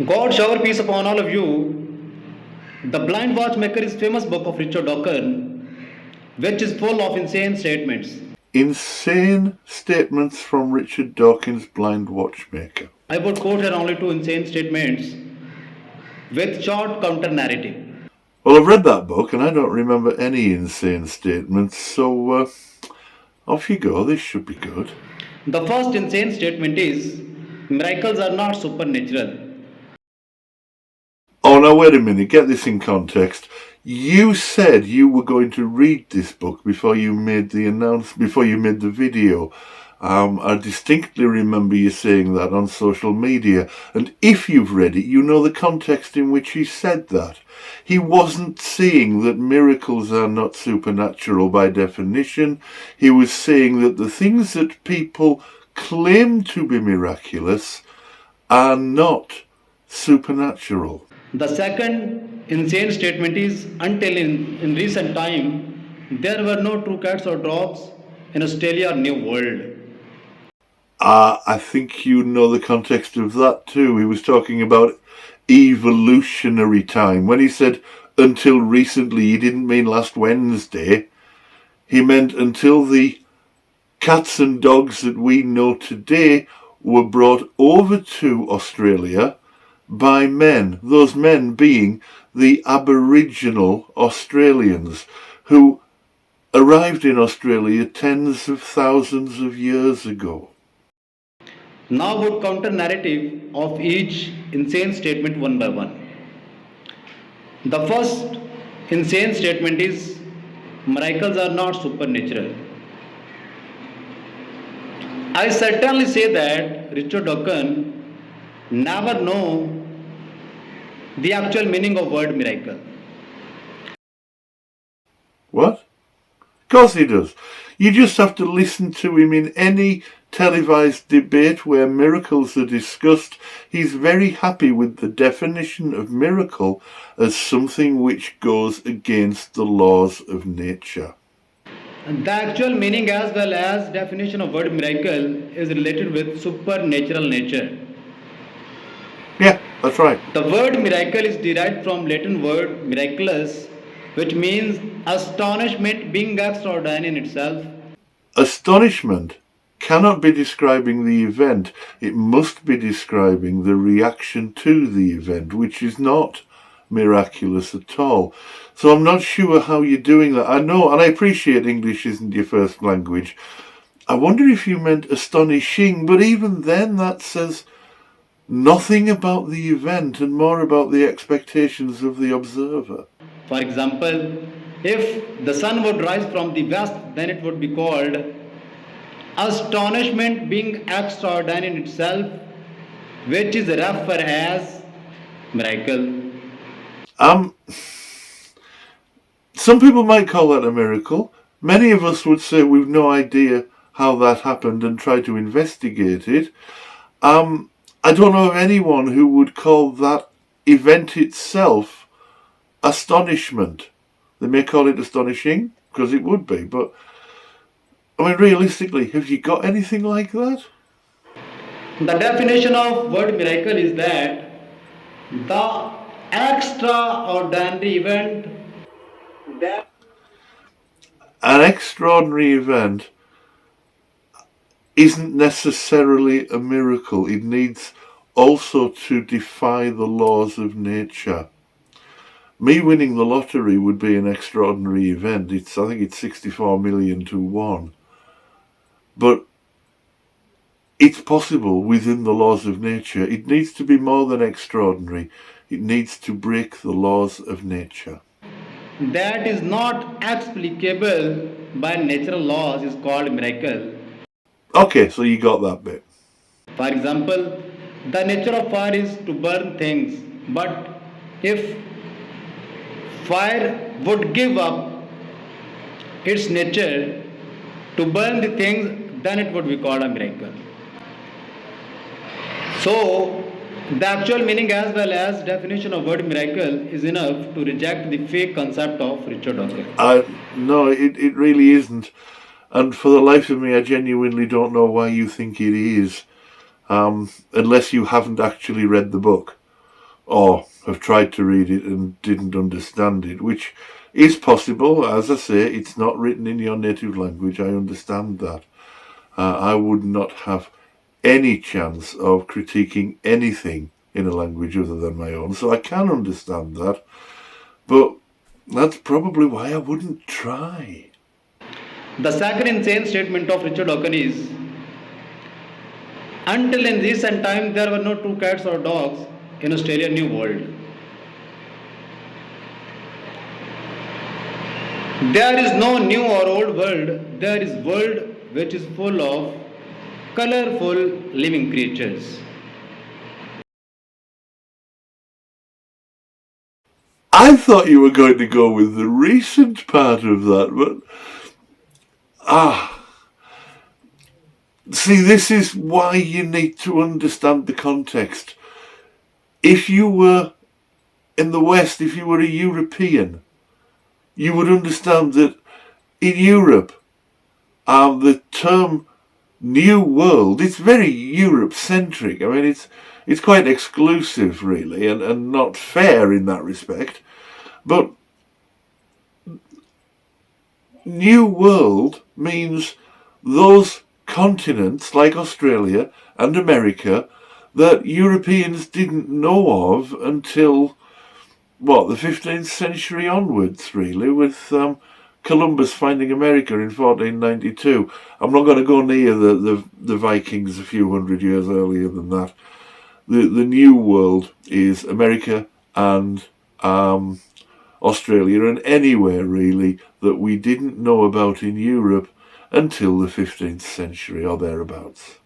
God shower peace upon all of you. The Blind Watchmaker is famous book of Richard Dawkins, which is full of insane statements. Insane statements from Richard Dawkins, Blind Watchmaker. I would quote here only two insane statements with short counter narrative. Well, I've read that book and I don't remember any insane statements, so off you go. This should be good. The first insane statement is miracles are not supernatural. Oh, now wait a minute. Get this in context. You said you were going to read this book before you made the video. I distinctly remember you saying that on social media. And if you've read it, you know the context in which he said that. He wasn't saying that miracles are not supernatural by definition. He was saying that the things that people claim to be miraculous are not supernatural. The second insane statement is until in recent time there were no true cats or dogs in Australia or New World. I think you know the context of that too. He was talking about evolutionary time. When he said until recently, he didn't mean last Wednesday. He meant until the cats and dogs that we know today were brought over to Australia by men, those men being the Aboriginal Australians who arrived in Australia tens of thousands of years ago. Now would counter narrative of each insane statement one by one. The first insane statement is miracles are not supernatural. I certainly say that Richard Dawkins never know the actual meaning of word miracle. What? Of course he does. You just have to listen to him in any televised debate where miracles are discussed. He's very happy with the definition of miracle as something which goes against the laws of nature. And the actual meaning as well as definition of word miracle is related with supernatural nature. Yeah, that's right. The word miracle is derived from Latin word miraculous, which means astonishment being extraordinary in itself. Astonishment cannot be describing the event. It must be describing the reaction to the event, which is not miraculous at all. So I'm not sure how you're doing that. I know, and I appreciate English isn't your first language. I wonder if you meant astonishing, but even then that says nothing about the event and more about the expectations of the observer. For example, if the sun would rise from the west, then it would be called astonishment being extraordinary in itself, which is referred as miracle. Some people might call that a miracle. Many of us would say we've no idea how that happened and try to investigate it. I don't know of anyone who would call that event itself astonishment. They may call it astonishing, because it would be, but I mean, realistically, have you got anything like that? The definition of word miracle is that the extraordinary event that An extraordinary event isn't necessarily a miracle. It needs also to defy the laws of nature. Me winning the lottery would be an extraordinary event. I think it's 64 million to 1. But it's possible within the laws of nature. It needs to be more than extraordinary. It needs to break the laws of nature. that is not explicable by natural laws is called miracle. Okay, so you got that bit. For example, the nature of fire is to burn things, but if fire would give up its nature to burn the things, then it would be called a miracle. So, the actual meaning as well as definition of word miracle is enough to reject the fake concept of Richard Dawkins. No, it really isn't. And for the life of me, I genuinely don't know why you think it is, unless you haven't actually read the book. or have tried to read it and didn't understand it, which is possible. As I say, it's not written in your native language. I understand that. I would not have any chance of critiquing anything in a language other than my own, so I can understand that. But that's probably why I wouldn't try. The second insane statement of Richard Dawkins is, until in recent time there were no two cats or dogs in Australian New World. There is no new or old world, there is world which is full of colorful living creatures. I thought you were going to go with the recent part of that, but see, this is why you need to understand the context. If you were in the West, if you were a European, you would understand that in Europe, the term New World, it's very Europe-centric. I mean, it's quite exclusive, really, and not fair in that respect. But New World means those continents, like Australia and America, that Europeans didn't know of until, the 15th century onwards, really, with Columbus finding America in 1492. I'm not going to go near the Vikings a few hundred years earlier than that. The New World is America and Australia and anywhere, really, that we didn't know about in Europe until the 15th century or thereabouts.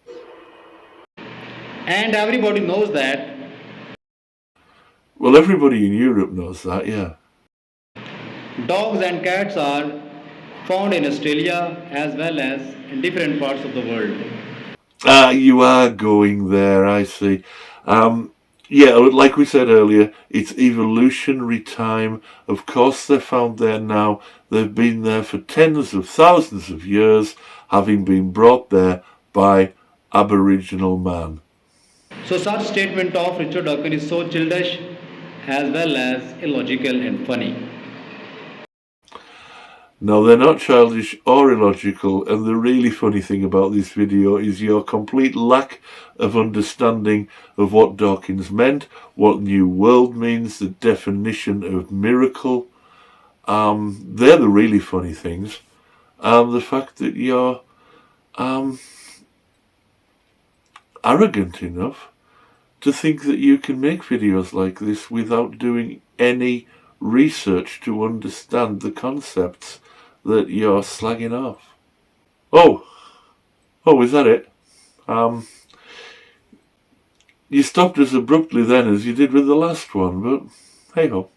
And everybody knows that. Well, everybody in Europe knows that, yeah. Dogs and cats are found in Australia as well as in different parts of the world. You are going there, I see. Yeah, like we said earlier, it's evolutionary time. Of course they're found there now. They've been there for tens of thousands of years, having been brought there by Aboriginal man. So such statement of Richard Dawkins is so childish as well as illogical and funny. No, they're not childish or illogical, and the really funny thing about this video is your complete lack of understanding of what Dawkins meant, what New World means, the definition of miracle. They're the really funny things. The fact that you're arrogant enough to think that you can make videos like this without doing any research to understand the concepts that you're slagging off. Oh, is that it? You stopped as abruptly then as you did with the last one, but hey ho.